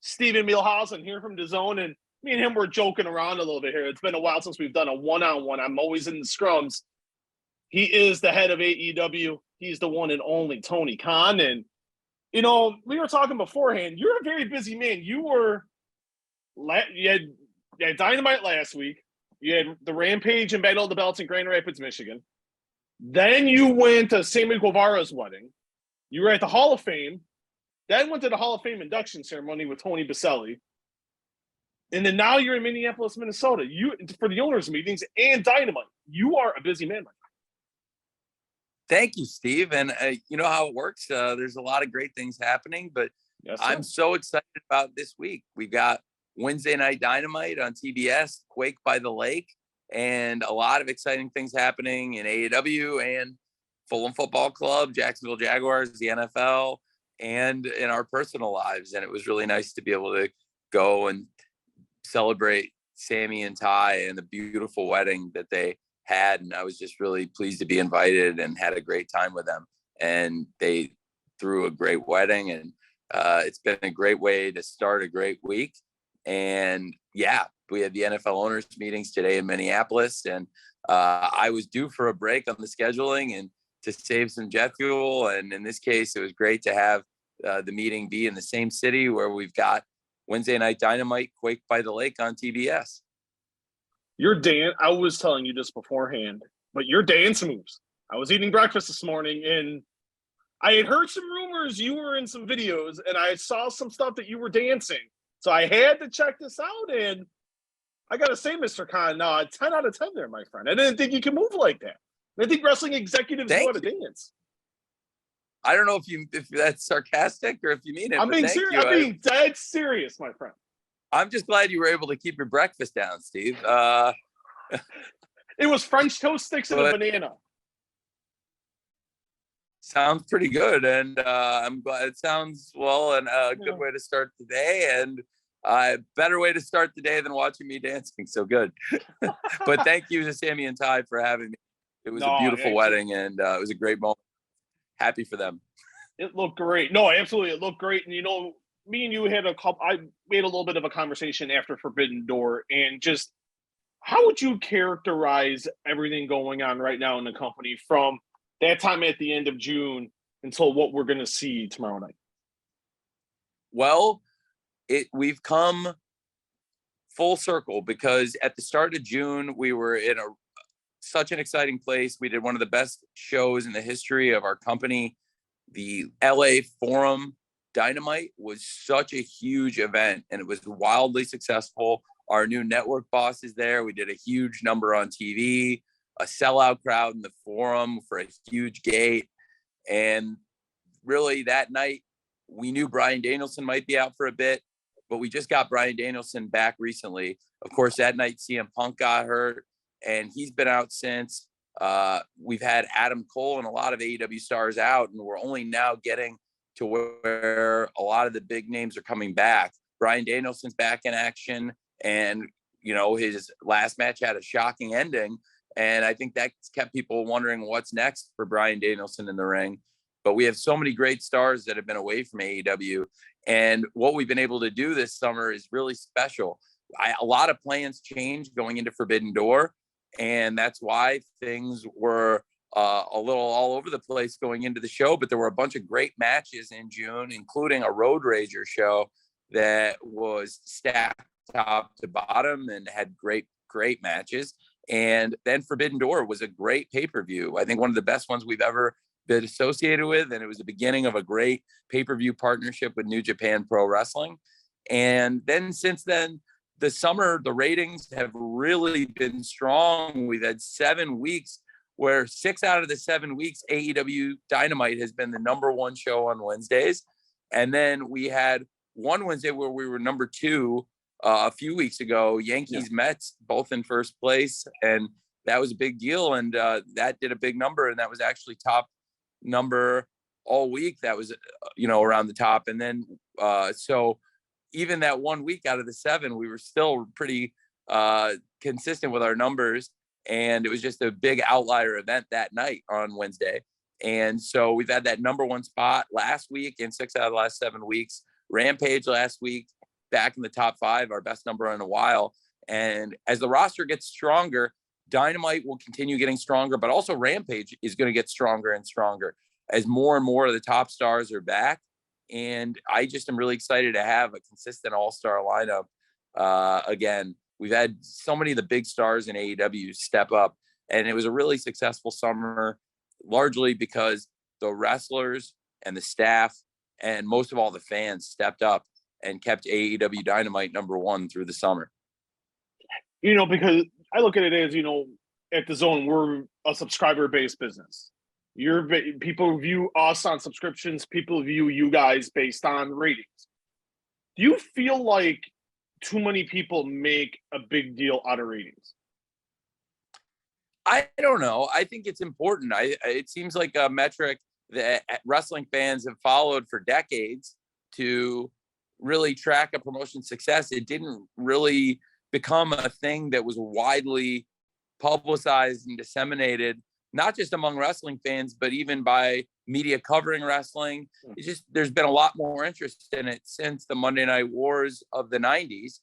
Steven Milhausen here from DAZN, and me and him were joking around a little bit here. It's been a while since we've done a one-on-one. I'm always in the scrums. He is the head of AEW. He's the one and only Tony Khan. And, you know, we were talking beforehand. You're a very busy man. You had Dynamite last week. You had the Rampage and Battle of the Belts in Grand Rapids, Michigan. Then you went to Sammy Guevara's wedding. You were at the Hall of Fame. Then went to the Hall of Fame induction ceremony with Tony Baselli. And then now you're in Minneapolis, Minnesota. You for the owners' meetings and Dynamite. You are a busy man, my friend. Thank you, Steve. And you know how it works. There's a lot of great things happening, but yes, I'm so excited about this week. We've got Wednesday Night Dynamite on TBS, Quake by the Lake, and a lot of exciting things happening in AEW and Fulham Football Club, Jacksonville Jaguars, the NFL, and in our personal lives. And it was really nice to be able to go and celebrate Sammy and Ty and the beautiful wedding that they had. And I was just really pleased to be invited and had a great time with them. And they threw a great wedding, and it's been a great way to start a great week. And yeah, we had the NFL owners meetings today in Minneapolis, and I was due for a break on the scheduling and to save some jet fuel. And in this case, it was great to have the meeting be in the same city where we've got Wednesday Night Dynamite, Quake by the Lake on TBS. I was telling you this beforehand, but your dance moves. I was eating breakfast this morning, and I had heard some rumors you were in some videos, and I saw some stuff that you were dancing. So I had to check this out, and I got to say, Mr. Khan, 10 out of 10 there, my friend. I didn't think you could move like that. I think wrestling executives know how to dance. I don't know if that's sarcastic or if you mean it. I'm being serious. I'm being dead serious, my friend. I'm just glad you were able to keep your breakfast down, Steve. It was French toast sticks and a banana. Sounds pretty good, and I'm glad it sounds and a good way to start the day, and a better way to start the day than watching me dancing. So good. But thank you to Sammy and Ty for having me. It was a beautiful wedding, and it was a great moment. Happy for them. It looked great. No, absolutely, it looked great. And you know, me and you had we had a little bit of a conversation after Forbidden Door, and just how would you characterize everything going on right now in the company from that time at the end of June until what we're going to see tomorrow night? Well, we've come full circle, because at the start of June, we were in such an exciting place. We did one of the best shows in the history of our company. The LA Forum Dynamite was such a huge event, and it was wildly successful. Our new network boss is there. We did a huge number on TV, a sellout crowd in the Forum for a huge gate. And really that night, we knew Bryan Danielson might be out for a bit, but we just got Bryan Danielson back recently. Of course, that night CM Punk got hurt, and he's been out since. We've had Adam Cole and a lot of AEW stars out, and we're only now getting to where a lot of the big names are coming back. Bryan Danielson's back in action, and you know, his last match had a shocking ending, and I think that's kept people wondering what's next for Bryan Danielson in the ring. But we have so many great stars that have been away from AEW, and what we've been able to do this summer is really special. A lot of plans changed going into Forbidden Door, and that's why things were a little all over the place going into the show. But there were a bunch of great matches in June, including a Road Rager show that was stacked top to bottom and had great matches. And then Forbidden Door was a great pay-per-view. I think one of the best ones we've ever been associated with. And it was the beginning of a great pay-per-view partnership with New Japan Pro Wrestling. And then since then, the summer, the ratings have really been strong. We've had 7 weeks where 6 out of the 7 weeks, AEW Dynamite has been the number one show on Wednesdays. And then we had one Wednesday where we were number 2 a few weeks ago, Yankees, Mets, both in first place. And that was a big deal. And that did a big number. And that was actually top number all week. That was, around the top. And then, so even that 1 week out of the 7, we were still pretty consistent with our numbers. And it was just a big outlier event that night on Wednesday. And so we've had that number 1 spot last week and 6 out of the last 7 weeks. Rampage last week back in the top 5, our best number in a while. And as the roster gets stronger, Dynamite will continue getting stronger, but also Rampage is going to get stronger and stronger as more and more of the top stars are back. And I just am really excited to have a consistent all-star lineup. Again, we've had so many of the big stars in AEW step up, and it was a really successful summer, largely because the wrestlers and the staff and most of all the fans stepped up and kept AEW Dynamite #1 through the summer. Because I look at it as, at the Zone, we're a subscriber-based business. People view us on subscriptions. People view you guys based on ratings. Do you feel like too many people make a big deal out of ratings? I don't know. I think it's important. It seems like a metric that wrestling fans have followed for decades to really track a promotion's success. It didn't really become a thing that was widely publicized and disseminated, not just among wrestling fans, but even by media covering wrestling. There's been a lot more interest in it since the Monday Night Wars of the 90s.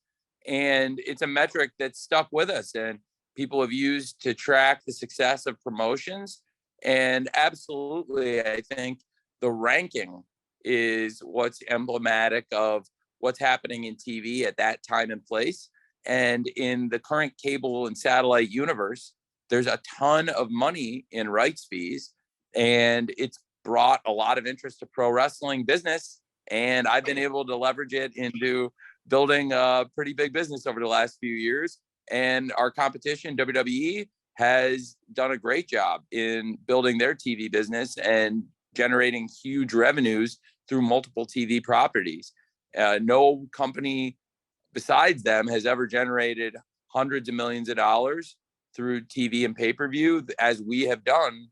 And it's a metric that's stuck with us and people have used to track the success of promotions. And absolutely, I think the ranking is what's emblematic of what's happening in TV at that time and place. And in the current cable and satellite universe, there's a ton of money in rights fees, and it's brought a lot of interest to pro wrestling business. And I've been able to leverage it into building a pretty big business over the last few years. And our competition, WWE, has done a great job in building their TV business and generating huge revenues through multiple TV properties. No company besides them has ever generated hundreds of millions of dollars through TV and pay-per-view as we have done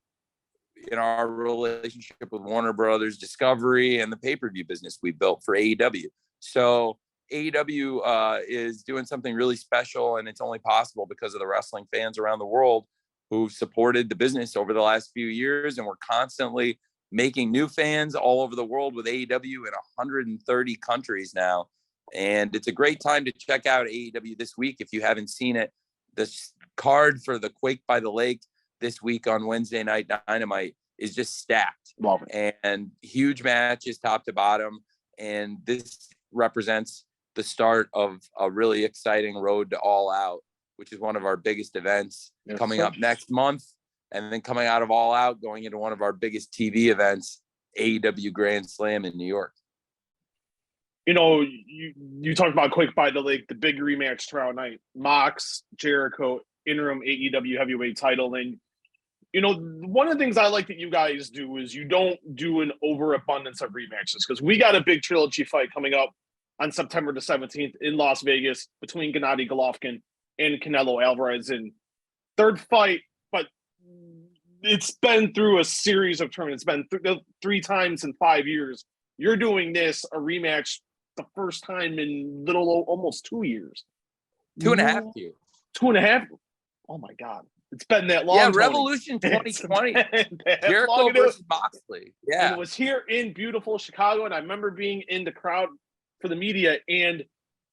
in our relationship with Warner Brothers Discovery and the pay-per-view business we built for AEW. So AEW is doing something really special, and it's only possible because of the wrestling fans around the world who've supported the business over the last few years. And we're constantly making new fans all over the world with AEW in 130 countries now. And it's a great time to check out AEW this week if you haven't seen it. The card for the Quake by the Lake this week on Wednesday Night Dynamite is just stacked. Love it. And huge matches top to bottom. And this represents the start of a really exciting road to All Out, which is one of our biggest events coming up next month. And then coming out of All Out, going into one of our biggest TV events, AEW Grand Slam in New York. You talked about Quake by the Lake, the big rematch tomorrow night. Mox, Jericho, interim AEW heavyweight title. And, one of the things I like that you guys do is you don't do an overabundance of rematches, because we got a big trilogy fight coming up on September the 17th in Las Vegas between Gennady Golovkin and Canelo Alvarez. And third fight, but it's been through a series of tournaments. It's been 3 times in 5 years. You're doing this, a rematch, the first time in almost 2 years. 2.5 years. 2.5. Oh my God. It's been that long. Yeah, Tony. Revolution 2020. Jericho versus Moxley. Yeah. And it was here in beautiful Chicago. And I remember being in the crowd for the media. And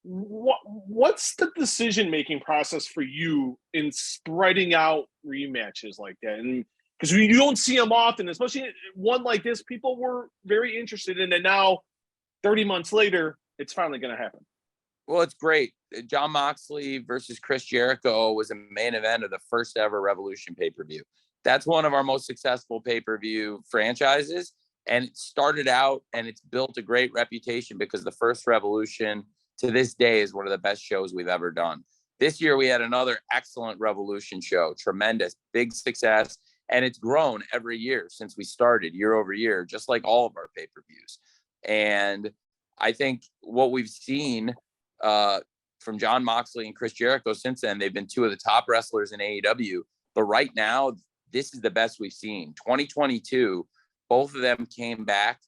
what's the decision-making process for you in spreading out rematches like that? And because you don't see them often, especially one like this, people were very interested in it. Now, 30 months later, it's finally going to happen. Well, it's great. Jon Moxley versus Chris Jericho was a main event of the first ever Revolution pay-per-view. That's one of our most successful pay-per-view franchises. And it started out and it's built a great reputation because the first Revolution to this day is one of the best shows we've ever done. This year, we had another excellent Revolution show, tremendous, big success. And it's grown every year since we started, year over year, just like all of our pay-per-views. And I think what we've seen from Jon Moxley and Chris Jericho since then, they've been 2 of the top wrestlers in AEW. But right now, this is the best we've seen. 2022, both of them came back.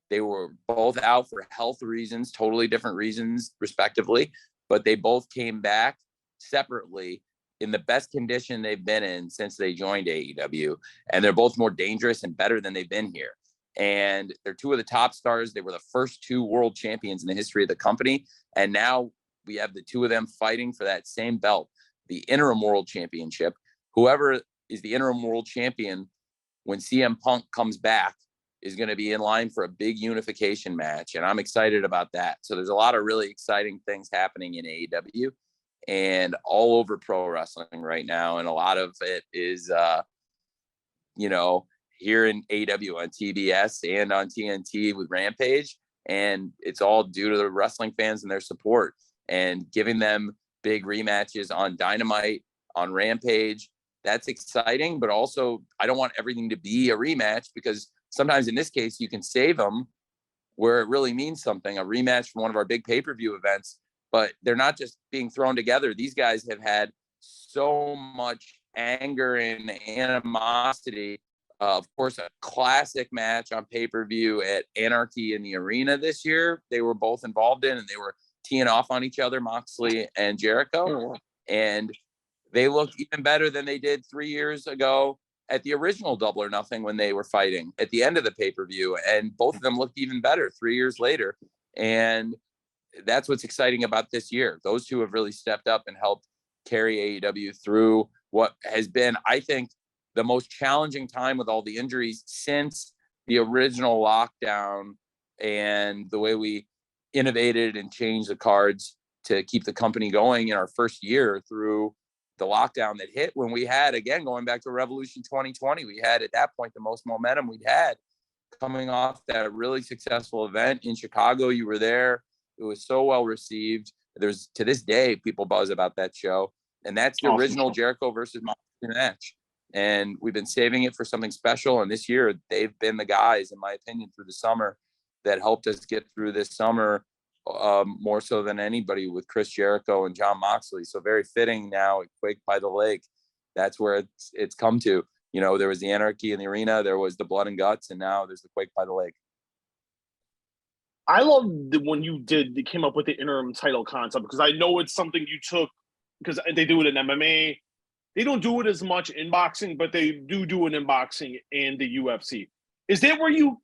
They were both out for health reasons, totally different reasons, respectively. But they both came back separately in the best condition they've been in since they joined AEW. And they're both more dangerous and better than they've been here. and they're two of the top stars. They were the first two world champions in the history of the company. And now we have the two of them fighting for that same belt, the interim world championship. Whoever is the interim world champion when CM Punk comes back is going to be in line for a big unification match. And I'm excited about that. So there's a lot of really exciting things happening in AEW and all over pro wrestling right now. And a lot of it is, here in AEW on TBS and on TNT with Rampage. And it's all due to the wrestling fans and their support and giving them big rematches on Dynamite, on Rampage. That's exciting, but also I don't want everything to be a rematch, because sometimes in this case you can save them where it really means something, a rematch from one of our big pay-per-view events, but they're not just being thrown together. These guys have had so much anger and animosity. Of course, a classic match on pay-per-view at Anarchy in the Arena this year, they were both involved in, and they were teeing off on each other, Moxley and Jericho. And they looked even better than they did 3 years ago at the original Double or Nothing when they were fighting at the end of the pay-per-view. And both of them looked even better 3 years later. And that's what's exciting about this year. Those two have really stepped up and helped carry AEW through what has been, I think, the most challenging time with all the injuries since the original lockdown, and the way we innovated and changed the cards to keep the company going in our first year through the lockdown that hit when we had, again, going back to Revolution 2020, we had at that point the most momentum we'd had coming off that really successful event in Chicago. You were there. It was so well received. There's, to this day, people buzz about that show. And that's the original Jericho versus Moxley match. And we've been saving it for something special. And this year, they've been the guys, in my opinion, through the summer that helped us get through this summer more so than anybody, with Chris Jericho and Jon Moxley. So very fitting now at Quake by the Lake. That's where it's come to. There was the Anarchy in the Arena, there was the Blood and Guts, and now there's the Quake by the Lake. I love when you came up with the interim title concept, because I know it's something you took, because they do it in MMA. They don't do it as much in boxing, but they do it in boxing and the UFC. Is that where you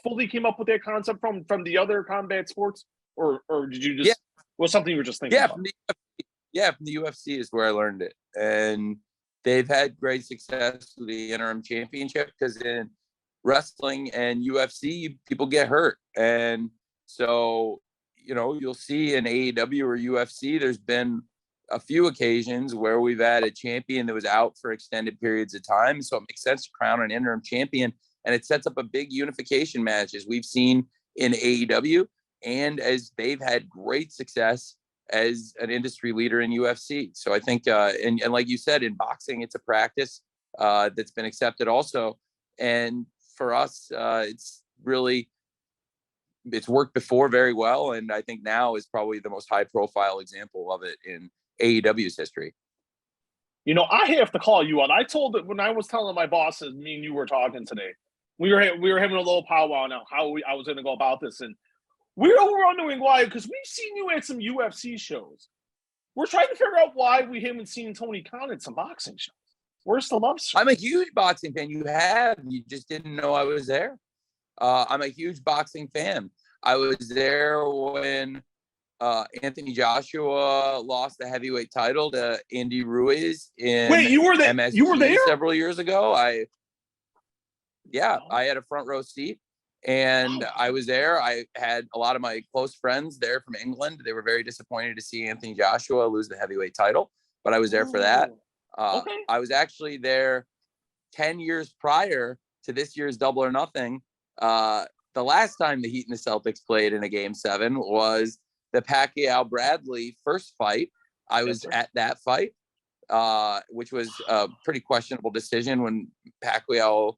fully came up with that concept from the other combat sports, or did you just was something you were just thinking? From the UFC is where I learned it, and they've had great success with the interim championship, because in wrestling and UFC people get hurt, and so you'll see in AEW or UFC there's been a few occasions where we've had a champion that was out for extended periods of time. So it makes sense to crown an interim champion, and it sets up a big unification match, as we've seen in AEW, and as they've had great success as an industry leader in UFC. So I think, and like you said, in boxing, it's a practice that's been accepted also. And for us, it's worked before very well. And I think now is probably the most high profile example of it in AEW's history. I have to call you out. I told it when I was telling my bosses, me and you were talking today. We were having a little powwow now, I was going to go about this, and we were wondering why, because we've seen you at some UFC shows. We're trying to figure out why we haven't seen Tony Khan at some boxing shows. Where's the love story? I'm a huge boxing fan. You just didn't know I was there. I'm a huge boxing fan. I was there when Anthony Joshua lost the heavyweight title to Andy Ruiz in MSG you were there several years ago. I had a front row seat, and I was there. I had a lot of my close friends there from England. They were very disappointed to see Anthony Joshua lose the heavyweight title, but I was there for that. I was actually there 10 years prior to this year's Double or Nothing. The last time the Heat and the Celtics played in a Game 7 was the Pacquiao-Bradley first fight. I was at that fight, which was a pretty questionable decision when Pacquiao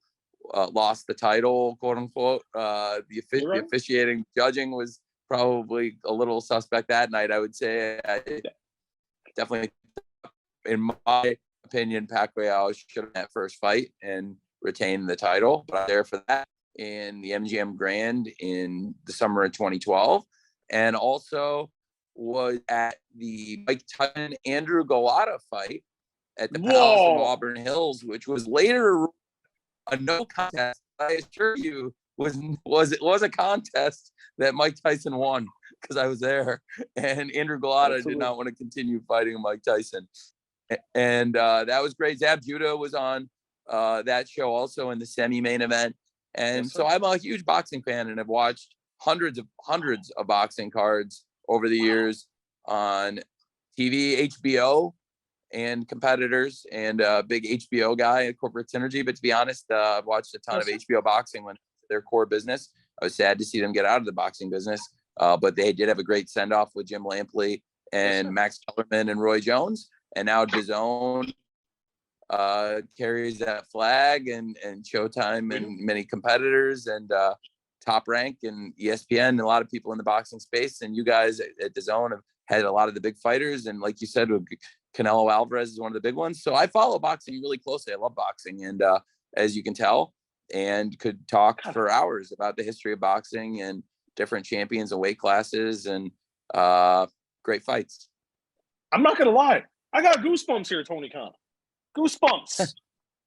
lost the title, quote unquote. The officiating judging was probably a little suspect that night, I would say. I definitely, in my opinion, Pacquiao should have that first fight and retained the title, but I'm there for that in the MGM Grand in the summer of 2012, and also was at the Mike Tyson Andrew Golota fight at the Palace of Auburn Hills, which was later a no contest. I assure you, was a contest that Mike Tyson won because I was there, and Andrew Galata did not want to continue fighting Mike Tyson, and that was great. Zab Judah was on that show also in the semi-main event, and so I'm a huge boxing fan and have watched hundreds of boxing cards over the years on TV, HBO, and competitors, and a big HBO guy at Corporate Synergy. But to be honest, I've watched a ton of HBO boxing when their core business. I was sad to see them get out of the boxing business, but they did have a great send off with Jim Lampley and Max Kellerman and Roy Jones, and now DAZN carries that flag, and Showtime and many competitors, and Top Rank and ESPN and a lot of people in the boxing space. And you guys at DAZN have had a lot of the big fighters, and like you said, Canelo Alvarez is one of the big ones. So I follow boxing really closely. I love boxing, and as you can tell, and could talk for hours about the history of boxing and different champions and weight classes and great fights. I'm not gonna lie, I got goosebumps here, Tony Khan. Goosebumps.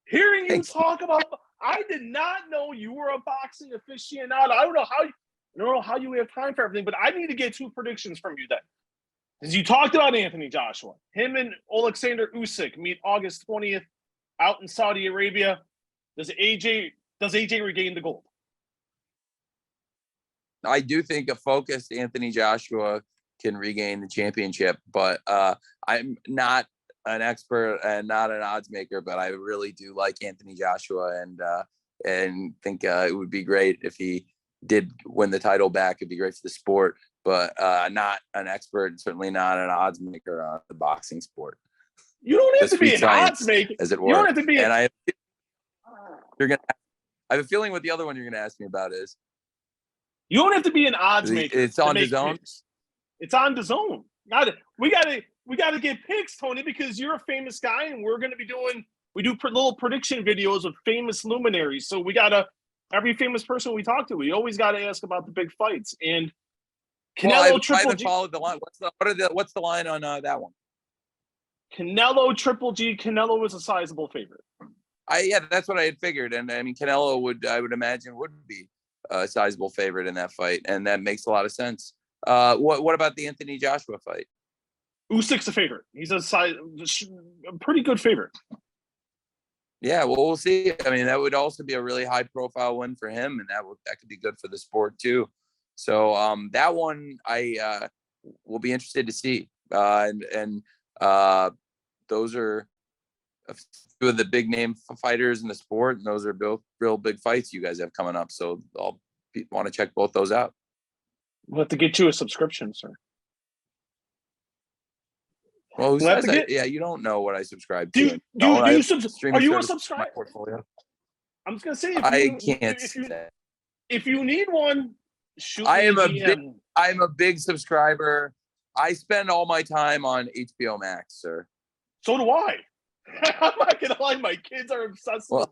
Hearing you talk about, I did not know you were a boxing aficionado. I don't know how you have time for everything, but I need to get 2 predictions from you then. Because you talked about Anthony Joshua. Him and Alexander Usyk meet August 20th out in Saudi Arabia. Does AJ regain the gold? I do think a focused Anthony Joshua can regain the championship, but I'm not an expert and not an odds maker, but I really do like Anthony Joshua, and think it would be great if he did win the title back. It'd be great for the sport, but not an expert, certainly not an odds maker on the boxing sport. You don't have to be an odds maker, as it were. You don't have to be. And I have a feeling what the other one you're going to ask me about is. You don't have to be an odds maker. It's on DAZN. It's on DAZN. We gotta get picks, Tony, because you're a famous guy, and we do little prediction videos of famous luminaries. So every famous person we talk to, we always got to ask about the big fights. And Canelo Triple G. I haven't followed the line. What's the line on that one? Canelo Triple G. Canelo is a sizable favorite. That's what I had figured, and I mean Canelo I would imagine would be a sizable favorite in that fight, and that makes a lot of sense. What about the Anthony Joshua fight? Usyk's a favorite. He's a pretty good favorite. Yeah, well, we'll see. I mean, that would also be a really high-profile win for him, and that could be good for the sport too. So that one I will be interested to see. And those are a few of the big name fighters in the sport, and those are both real big fights you guys have coming up. So I'll want to check both those out. We'll have to get you a subscription, sir. Well, who says that? Yeah, you don't know what I subscribe to. Are you a subscriber? Portfolio. I'm just gonna say, if you need one, shoot me a DM. I'm a big subscriber. I spend all my time on HBO Max, sir. So do I. I'm not gonna lie, my kids are obsessed with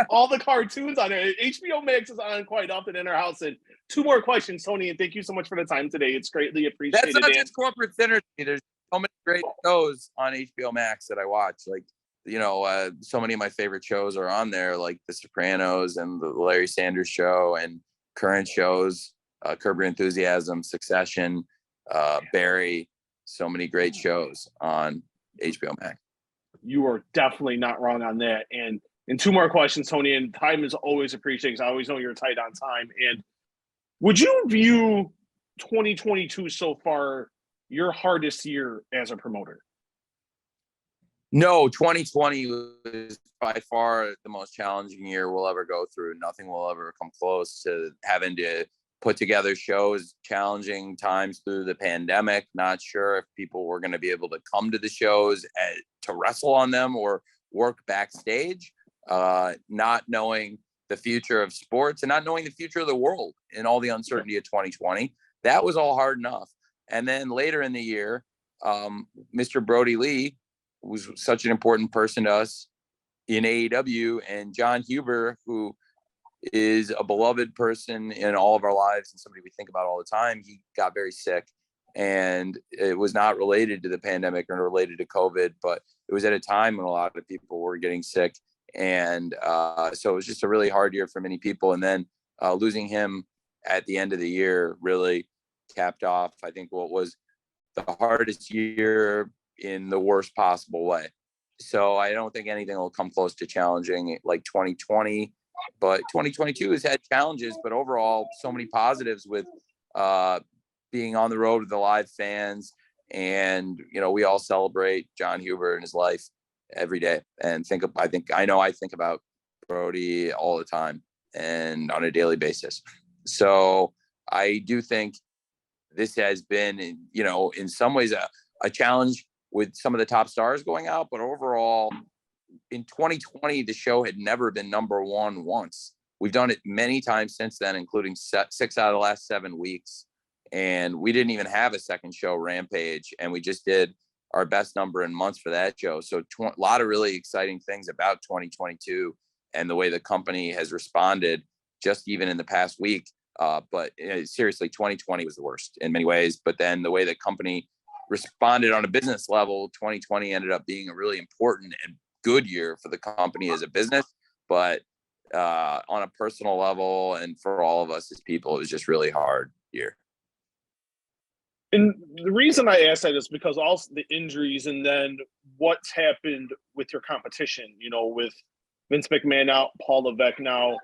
all the cartoons on it. HBO Max is on quite often in our house. And 2 more questions, Tony, and thank you so much for the time today. It's greatly appreciated. That's not just Corporate Synergy. There's so many great shows on HBO Max that I watch. Like, so many of my favorite shows are on there, like The Sopranos and the Larry Sanders Show, and current shows, Curb Your Enthusiasm, Succession, Barry. So many great shows on HBO Max. You are definitely not wrong on that. And 2 more questions, Tony, and time is always appreciated because I always know you're tight on time. And would you view 2022 so far your hardest year as a promoter? No, 2020 was by far the most challenging year we'll ever go through. Nothing will ever come close to having to put together shows, challenging times through the pandemic. Not sure if people were going to be able to come to the shows to wrestle on them or work backstage, not knowing the future of sports and not knowing the future of the world and all the uncertainty of 2020. That was all hard enough. And then later in the year, Mr. Brody Lee was such an important person to us in AEW, and John Huber, who is a beloved person in all of our lives and somebody we think about all the time. He got very sick, and it was not related to the pandemic or related to COVID, but it was at a time when a lot of people were getting sick. And so it was just a really hard year for many people. And then Losing him at the end of the year really capped off, I think, what was the hardest year in the worst possible way. So I don't think anything will come close to challenging like 2020, but 2022 has had challenges, but overall so many positives with being on the road with the live fans. And, we all celebrate John Huber and his life every day and I think about Brody all the time and on a daily basis. So I do think this has been, in some ways a challenge with some of the top stars going out, but overall in 2020, the show had never been number one once. We've done it many times since then, including 6 out of the last 7 weeks. And we didn't even have a second show, Rampage, and we just did our best number in months for that show. So a lot of really exciting things about 2022 and the way the company has responded just even in the past week. But seriously, 2020 was the worst in many ways. But then the way the company responded on a business level, 2020 ended up being a really important and good year for the company as a business. But on a personal level and for all of us as people, it was just really hard year. And the reason I asked that is because also the injuries and then what's happened with your competition, with Vince McMahon out, Paul Levesque now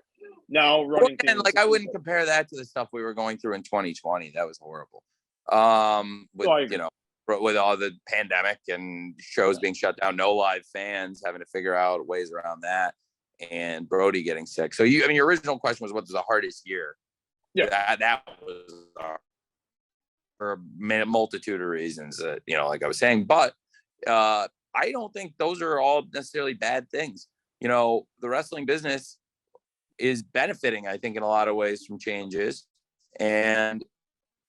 running things. Like, I wouldn't compare that to the stuff we were going through in 2020. That was horrible. With all the pandemic and shows being shut down, no live fans, having to figure out ways around that, and Brody getting sick. So your original question was, what's the hardest year? Yeah, that was for a multitude of reasons that, like I was saying, but I don't think those are all necessarily bad things. The wrestling business is benefiting, I think, in a lot of ways from changes. And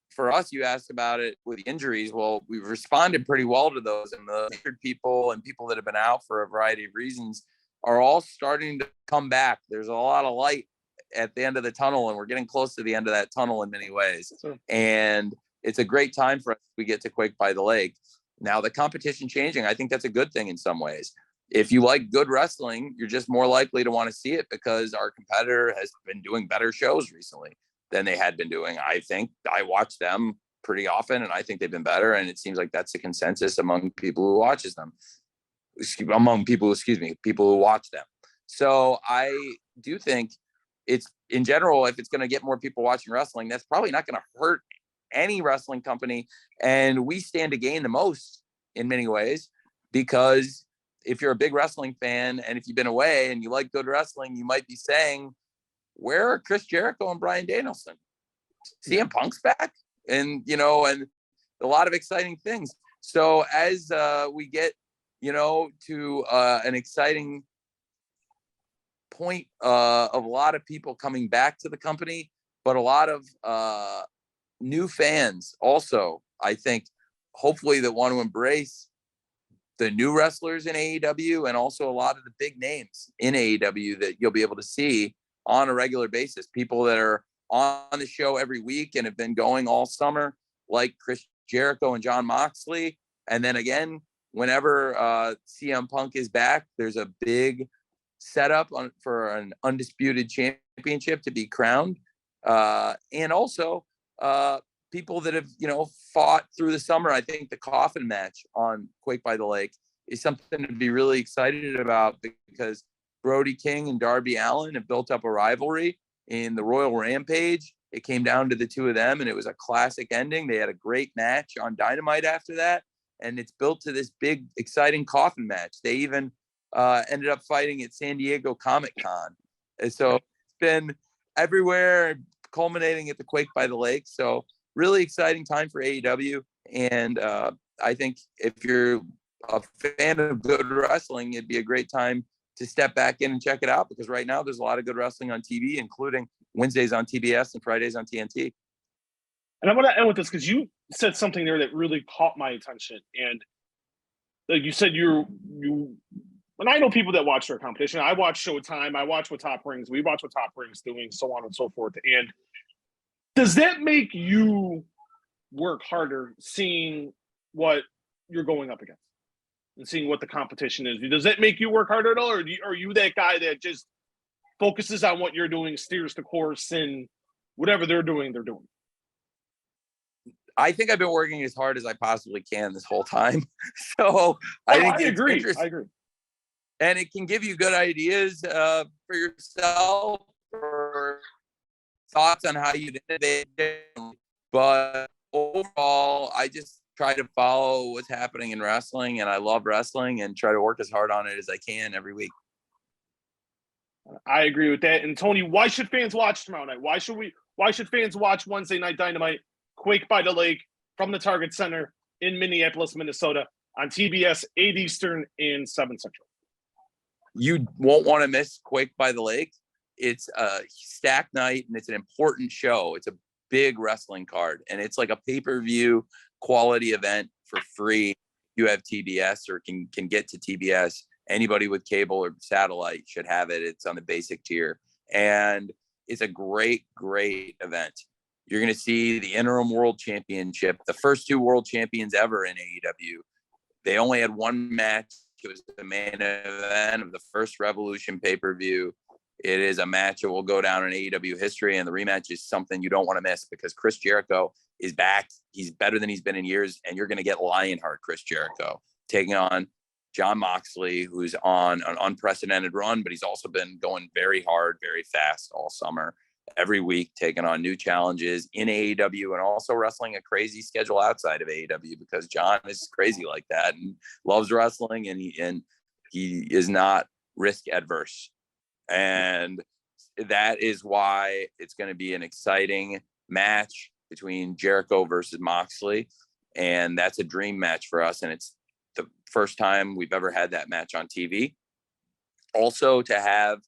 for us, you asked about it with injuries. Well, we've responded pretty well to those, and the injured people and people that have been out for a variety of reasons are all starting to come back. There's a lot of light at the end of the tunnel, and we're getting close to the end of that tunnel in many ways. Sure. And it's a great time for us. We get to Quake by the Lake. Now the competition changing, I think that's a good thing in some ways. If you like good wrestling, you're just more likely to want to see it because our competitor has been doing better shows recently than they had been doing. I think I watch them pretty often, and I think they've been better. And it seems like that's the consensus among people who watches them, people who watch them. So I do think it's, in general, if it's going to get more people watching wrestling, that's probably not going to hurt any wrestling company. And we stand to gain the most in many ways, because if you're a big wrestling fan and if you've been away and you like good wrestling, you might be saying, where are Chris Jericho and Bryan Danielson? CM Punk's back, and and a lot of exciting things. So as we get to an exciting point of a lot of people coming back to the company, but a lot of new fans also, I think, hopefully, that want to embrace the new wrestlers in AEW, and also a lot of the big names in AEW that you'll be able to see on a regular basis. People that are on the show every week and have been going all summer, like Chris Jericho and Jon Moxley. And then again, whenever CM Punk is back, there's a big setup for an undisputed championship to be crowned. And also people that have, fought through the summer. I think the coffin match on Quake by the Lake is something to be really excited about, because Brody King and Darby Allin have built up a rivalry in the Royal Rampage. It came down to the two of them, and it was a classic ending. They had a great match on Dynamite after that, and it's built to this big, exciting coffin match. They even ended up fighting at San Diego Comic-Con. And so it's been everywhere, culminating at the Quake by the Lake. So really exciting time for AEW. And I think if you're a fan of good wrestling, it'd be a great time to step back in and check it out, because right now there's a lot of good wrestling on TV, including Wednesdays on TBS and Fridays on TNT. And I want to end with this because you said something there that really caught my attention. And like you said, and I know people that watch their competition. I watch Showtime. I watch what Top Rings. We watch what Top Rings doing, so on and so forth. And does that make you work harder seeing what you're going up against and seeing what the competition is? Does that make you work harder at all, or are you that guy that just focuses on what you're doing, steers the course, and whatever they're doing, they're doing. I think I've been working as hard as I possibly can this whole time. So I think it's agree. interesting. I agree. And it can give you good ideas for yourself or thoughts on how you innovate. But overall, I just try to follow what's happening in wrestling, and I love wrestling and try to work as hard on it as I can every week. I agree with that. And Tony, why should fans watch tomorrow night? Why should fans watch Wednesday Night Dynamite, Quake by the Lake from the Target Center in Minneapolis, Minnesota on TBS 8 Eastern and 7 Central? You won't want to miss Quake by the Lake. It's a stacked night and it's an important show. It's a big wrestling card and it's like a pay-per-view quality event for free. You have TBS or can get to TBS. Anybody with cable or satellite should have it. It's on the basic tier. And it's a great, great event. You're going to see the interim world championship, the first 2 world champions ever in AEW. They only had one match. It was the main event of the first Revolution pay-per-view. It is a match that will go down in AEW history, and the rematch is something you don't want to miss because Chris Jericho is back. He's better than he's been in years, and you're going to get Lionheart Chris Jericho taking on Jon Moxley, who's on an unprecedented run, but he's also been going very hard, very fast all summer, every week, taking on new challenges in AEW and also wrestling a crazy schedule outside of AEW because Jon is crazy like that and loves wrestling, and he is not risk adverse. And that is why it's going to be an exciting match between Jericho versus Moxley. And that's a dream match for us. And it's the first time we've ever had that match on TV. Also to have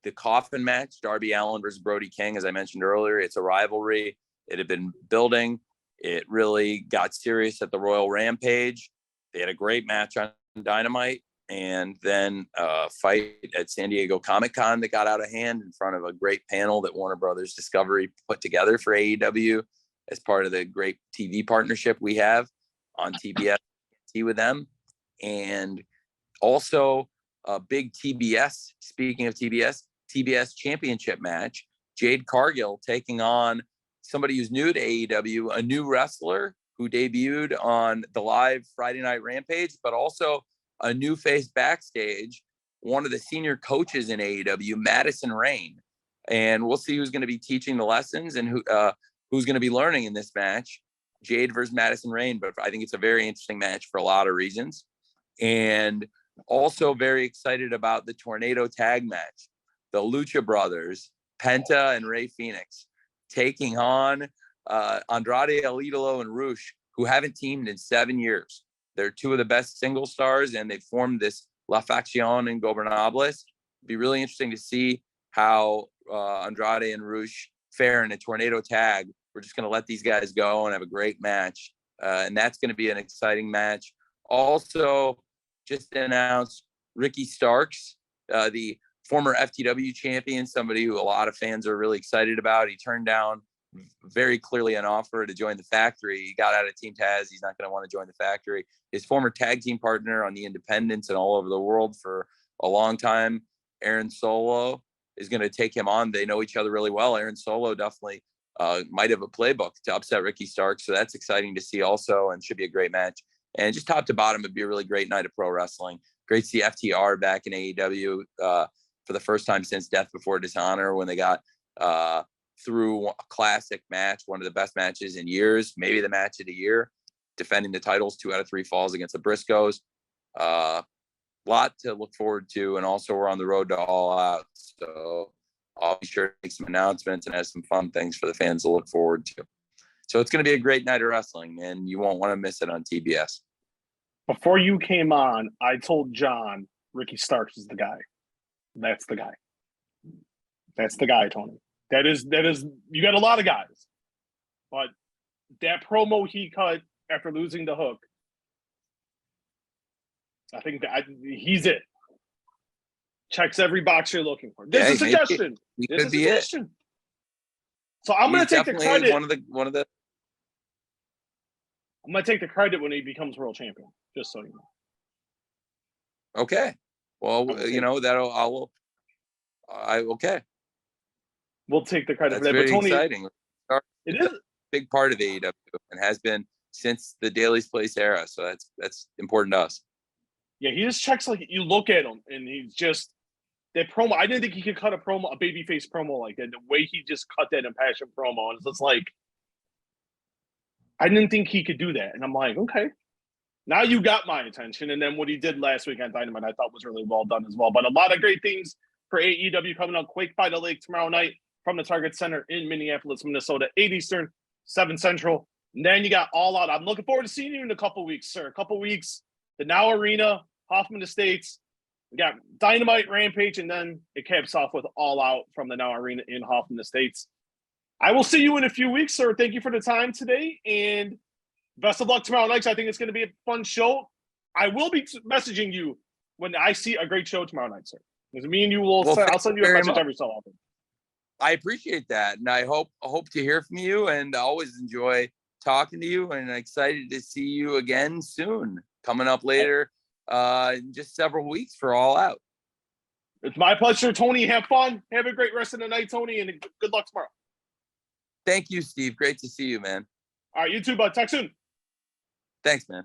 the coffin match, Darby Allin versus Brody King, as I mentioned earlier, it's a rivalry. It had been building. It really got serious at the Royal Rampage. They had a great match on Dynamite. And then a fight at San Diego Comic-Con that got out of hand in front of a great panel that Warner Brothers Discovery put together for AEW as part of the great TV partnership we have on TBS with them. And also a big TBS, speaking of TBS championship match, Jade Cargill taking on somebody who's new to AEW, a new wrestler who debuted on the live Friday Night Rampage, but also a new face backstage, one of the senior coaches in AEW, Madison Rayne. And we'll see who's going to be teaching the lessons and who's going to be learning in this match, Jade versus Madison Rayne. But I think it's a very interesting match for a lot of reasons. And also very excited about the Tornado Tag match, the Lucha Brothers, Penta and Rey Fenix, taking on Andrade El Idolo and Rush, who haven't teamed in 7 years. They're 2 of the best single stars, and they formed this La Facción Ingobernables. It'd be really interesting to see how Andrade and Rush fare in a tornado tag. We're just going to let these guys go and have a great match, and that's going to be an exciting match. Also, just announced Ricky Starks, the former FTW champion, somebody who a lot of fans are really excited about. He turned down very clearly an offer to join the Factory. He got out of Team Taz. He's not going to want to join the Factory. His former tag team partner on the Independents and all over the world for a long time, Aaron Solo, is going to take him on. They know each other really well. Aaron Solo definitely might have a playbook to upset Ricky Starks. So that's exciting to see also, and should be a great match. And just top to bottom, it'd be a really great night of pro wrestling. Great to see FTR back in AEW for the first time since Death Before Dishonor, when they got through a classic match, one of the best matches in years, maybe the match of the year, defending the titles 2 out of 3 falls against the Briscoes. Lot to look forward to. And also we're on the road to All Out. So I'll be sure to make some announcements and have some fun things for the fans to look forward to. So it's going to be a great night of wrestling, and you won't want to miss it on TBS. Before you came on, I told John Ricky Starks is the guy. That's the guy. That's the guy, Tony. That is, you got a lot of guys, but that promo he cut after losing the Hook, I think that he's it. Checks every box you're looking for. This is a suggestion. This is a suggestion. So I'm going to take the credit. One of the. I'm going to take the credit when he becomes world champion. Just so you know. Okay. Well, you know, Okay. We'll take the credit That's for that. But very Tony, exciting. it It's a is. big part of AEW and has been since the Daily's Place era. So that's important to us. Yeah, he just checks like you look at him and he's just that promo. I didn't think he could cut a babyface promo like that. The way he just cut that impassioned promo, and it's just like I didn't think he could do that. And I'm like, okay, now you got my attention. And then what he did last week on Dynamite, I thought was really well done as well. But a lot of great things for AEW coming up. Quake by the Lake tomorrow night from the Target Center in Minneapolis, Minnesota, 8 Eastern, 7 Central. And then you got All Out. I'm looking forward to seeing you in a couple weeks, sir. A couple weeks. The Now Arena, Hoffman Estates. We got Dynamite, Rampage, and then it caps off with All Out from the Now Arena in Hoffman Estates. I will see you in a few weeks, sir. Thank you for the time today, and best of luck tomorrow night. I think it's going to be a fun show. I will be messaging you when I see a great show tomorrow night, sir. Because me and you will. I'll send you a message every so often. I appreciate that, and I hope to hear from you. And I always enjoy talking to you, and excited to see you again soon. Coming up later, in just several weeks for All Out. It's my pleasure, Tony. Have fun. Have a great rest of the night, Tony, and good luck tomorrow. Thank you, Steve. Great to see you, man. All right, you too, bud. Talk soon. Thanks, man.